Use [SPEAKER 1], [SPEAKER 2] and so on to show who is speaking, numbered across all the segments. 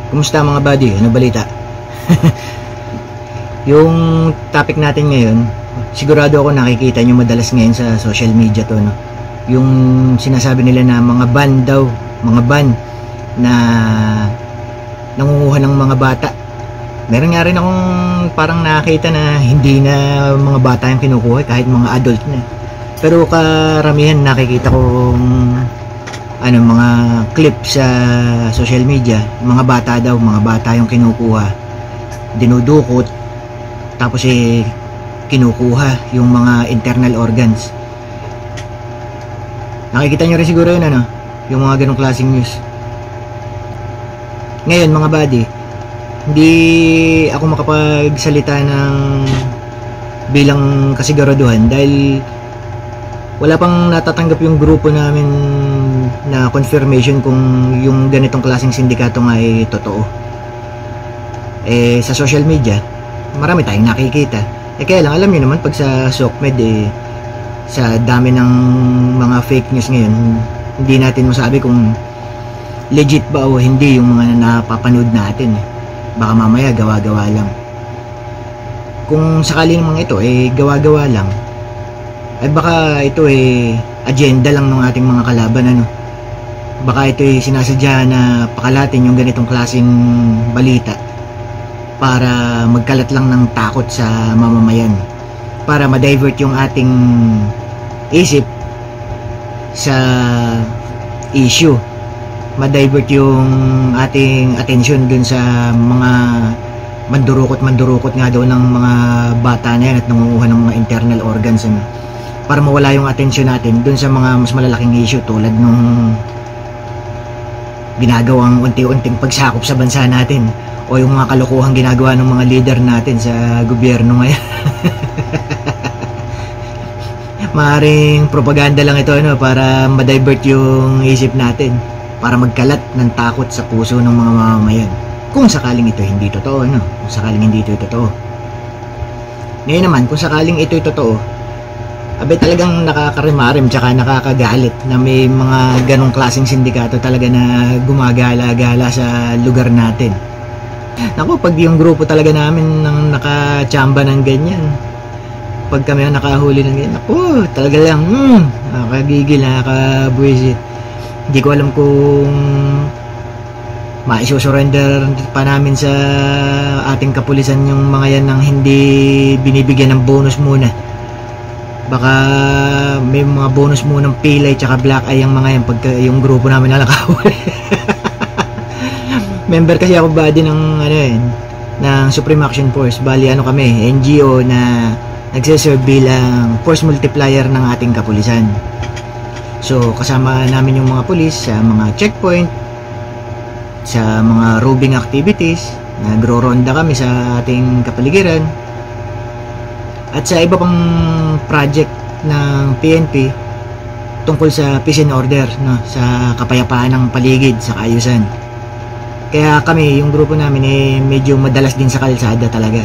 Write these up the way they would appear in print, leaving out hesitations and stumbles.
[SPEAKER 1] Kumusta mga buddy? Ano balita? Yung topic natin ngayon, sigurado ako nakikita nyo madalas ngayon sa social media to, no? Yung sinasabi nila na mga ban daw, mga ban na nangunguha ng mga bata. Meron nga rin akong parang nakita na hindi na mga bata yung kinukuha, kahit mga adult na. Pero karamihan nakikita kong mga clip sa social media, mga bata daw, mga bata yung kinukuha, dinudukot, tapos kinukuha yung mga internal organs. Nakikita nyo rin siguro yun, yung mga ganong klaseng news. Ngayon mga buddy, hindi ako makapagsalita ng bilang kasiguraduhan dahil wala pang natatanggap yung grupo namin na confirmation kung yung ganitong klaseng sindikato nga ay totoo. Sa social media marami tayong nakikita, kaya lang alam niyo naman pag sa SOCMED sa dami ng mga fake news ngayon, hindi natin masabi kung legit ba o hindi yung mga napapanood natin. Baka mamaya gawa-gawa lang. Kung sakali namang ito gawa-gawa lang, baka ito agenda lang ng ating mga kalaban, baka ito sinasadya na pakalatin yung ganitong klaseng balita para magkalat lang ng takot sa mamamayan, para ma-divert yung ating isip sa issue, ma-divert yung ating atensyon dun sa mga mandurukot nga daw ng mga bata na yan at nangunguha ng mga internal organs, para mawala yung atensyon natin dun sa mga mas malalaking issue tulad nung ginagawang unti-unting pagsakop sa bansa natin o yung mga kalokohang ginagawa ng mga leader natin sa gobyerno ngayon. Maaring propaganda lang ito, para ma-divert yung isip natin, para magkalat ng takot sa puso ng mga mamamayan. Kung sakaling ito hindi totoo, kung sakaling hindi ito totoo. Ngayon naman, kung sakaling ito'y totoo, talagang nakakarimarim tsaka nakakagalit na may mga ganong klaseng sindikato talaga na gumagala-gala sa lugar natin. Naku, pag yung grupo talaga namin nang nakachamba ng ganyan, pag kami nakahuli ng ganyan, naku, talaga lang, nakagigil, nakakabuisit. Hindi ko alam kung maisurrender pa namin sa ating kapulisan yung mga yan nang hindi binibigyan ng bonus muna. Baka may mga bonus munang pilay tsaka black eye ang mga yan pagka yung grupo namin nakahuli. Member kasi ako buddy ng ng Supreme Action Force. Bali kami, NGO na nagse-serve bilang force multiplier ng ating kapulisan. So kasama namin yung mga pulis sa mga checkpoint, sa mga roving activities, nagro-ronda kami sa ating kapaligiran, at sa iba pang project ng PNP tungkol sa peace and order, sa kapayapaan ng paligid, sa kaayusan. Kaya kami, yung grupo namin medyo madalas din sa kalsada talaga.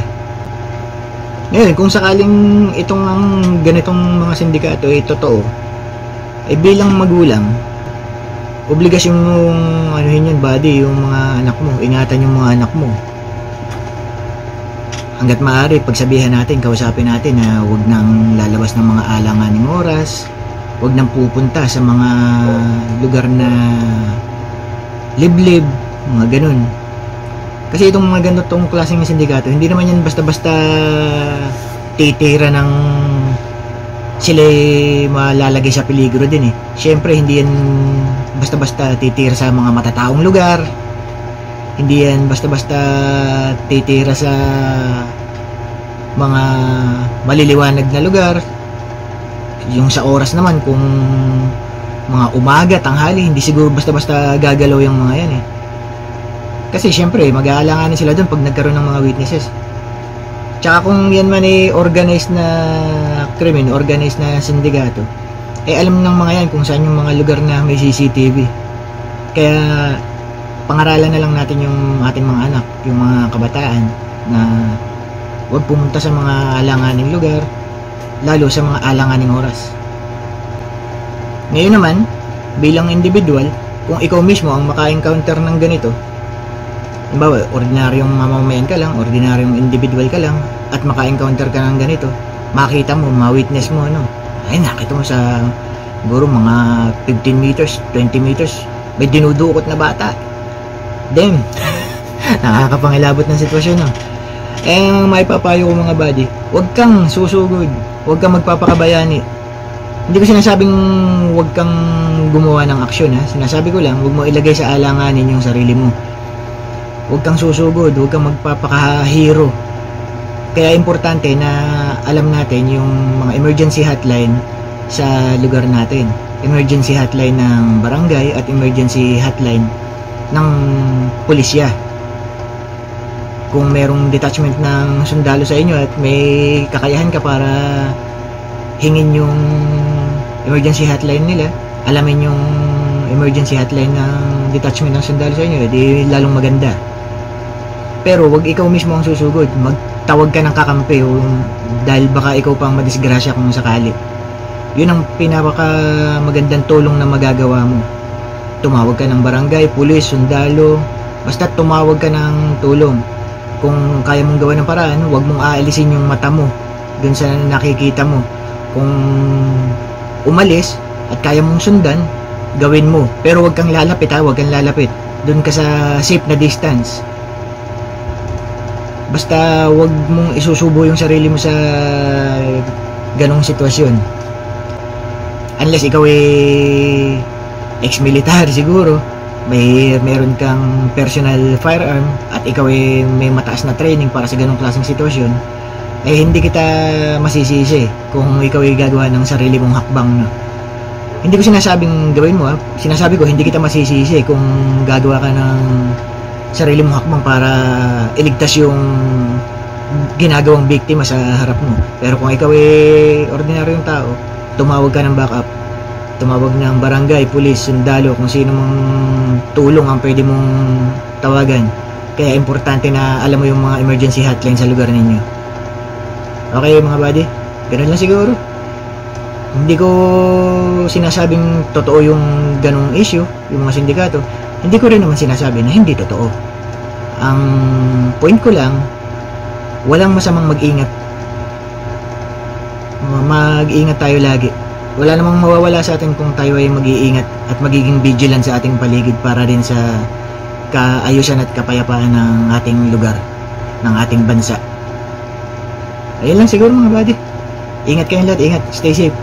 [SPEAKER 1] Ngayon, kung sakaling itong ganitong mga sindikato totoo, bilang magulang, obligasyon mong yun buddy, yung mga anak mo, ingatan yung mga anak mo. Hanggat maaari, pagsabihan natin, kausapin natin na huwag nang lalabas ng mga alanganing oras, huwag nang pupunta sa mga lugar na liblib, mga ganun. Kasi itong mga ganitong klaseng sindikato, hindi naman yan basta-basta titira ng sila malalagay sa peligro din. Siyempre, hindi yan basta-basta titira sa mga matataong lugar, hindi yan basta-basta titira sa mga maliliwanag na lugar. Yung sa oras naman, kung mga umaga, tanghali, hindi siguro basta-basta gagalaw yung mga yan kasi syempre mag-aalanganin sila dun pag nagkaroon ng mga witnesses. Tsaka kung yan man organized na krimen, organized na sindikato, alam ng mga yan kung saan yung mga lugar na may CCTV. Kaya pangaralan na lang natin yung ating mga anak, yung mga kabataan, na huwag pumunta sa mga alanganing lugar, lalo sa mga alanganing oras. Ngayon naman, bilang individual, kung ikaw mismo ang maka-encounter ng ganito, Halimbawa, ordinaryong mamamayan ka lang, ordinaryong individual ka lang, at maka-encounter ka ng ganito, makita mo, ma-witness mo, ano, ay nakita mo sa siguro mga 15 meters, 20 meters, may dinudukot na bata. Damn! Nakakapangilabot ng sitwasyon, no? May papayo ko mga buddy, huwag kang susugod, huwag kang magpapakabayani. Hindi ko sinasabing huwag kang gumawa ng aksyon, ha? Sinasabi ko lang, huwag mo ilagay sa alanganin yung sarili mo. Huwag kang susugod, huwag kang magpapakahiro. Kaya importante na alam natin yung mga emergency hotline sa lugar natin. Emergency hotline ng barangay at emergency hotline ng pulisya. Kung merong detachment ng sundalo sa inyo at may kakayahan ka para hingin yung emergency hotline nila, alamin yung emergency hotline ng detachment ng sundalo sa inyo, di lalong maganda. Pero wag ikaw mismo ang susugod, magtawag ka ng kakampi dahil baka ikaw pang madisgrasya kung sakali. Yun ang pinaka magandang tulong na magagawa mo. Tumawag ka ng barangay, pulis, sundalo, basta tumawag ka ng tulong. Kung kaya mong gawa ng paraan, huwag mong aalisin yung mata mo dun sa nakikita mo. Kung umalis at kaya mong sundan, gawin mo. Pero huwag kang lalapit, ha? Huwag kang lalapit. Dun ka sa safe na distance. Basta huwag mong isusubo yung sarili mo sa ganong sitwasyon. Unless ikaw ex-military siguro, meron kang personal firearm at ikaw may mataas na training para sa ganong klaseng sitwasyon, hindi kita masisisi kung ikaw gagawa ng sarili mong hakbang, no? Hindi ko sinasabing gawin mo, ha? Sinasabi ko hindi kita masisisi kung gagawa ka ng sarili mong hakbang para iligtas yung ginagawang biktima sa harap mo. Pero kung ikaw ordinaryong tao, tumawag ka ng backup, tumawag ng barangay, pulis, sundalo, kung sino mang tulong ang pwede mong tawagan. Kaya importante na alam mo yung mga emergency hotline sa lugar ninyo. Okay mga buddy, ganun lang siguro. Hindi ko sinasabing totoo yung ganung issue, yung mga sindikato. Hindi ko rin naman sinasabi na hindi totoo. Ang point ko lang, walang masamang mag-ingat. Mag-ingat tayo lagi. Wala namang mawawala sa atin kung tayo ay mag-iingat at magiging vigilant sa ating paligid para din sa kaayusan at kapayapaan ng ating lugar, ng ating bansa. Ayun lang siguro mga buddy. Ingat kayong lahat, ingat. Stay safe.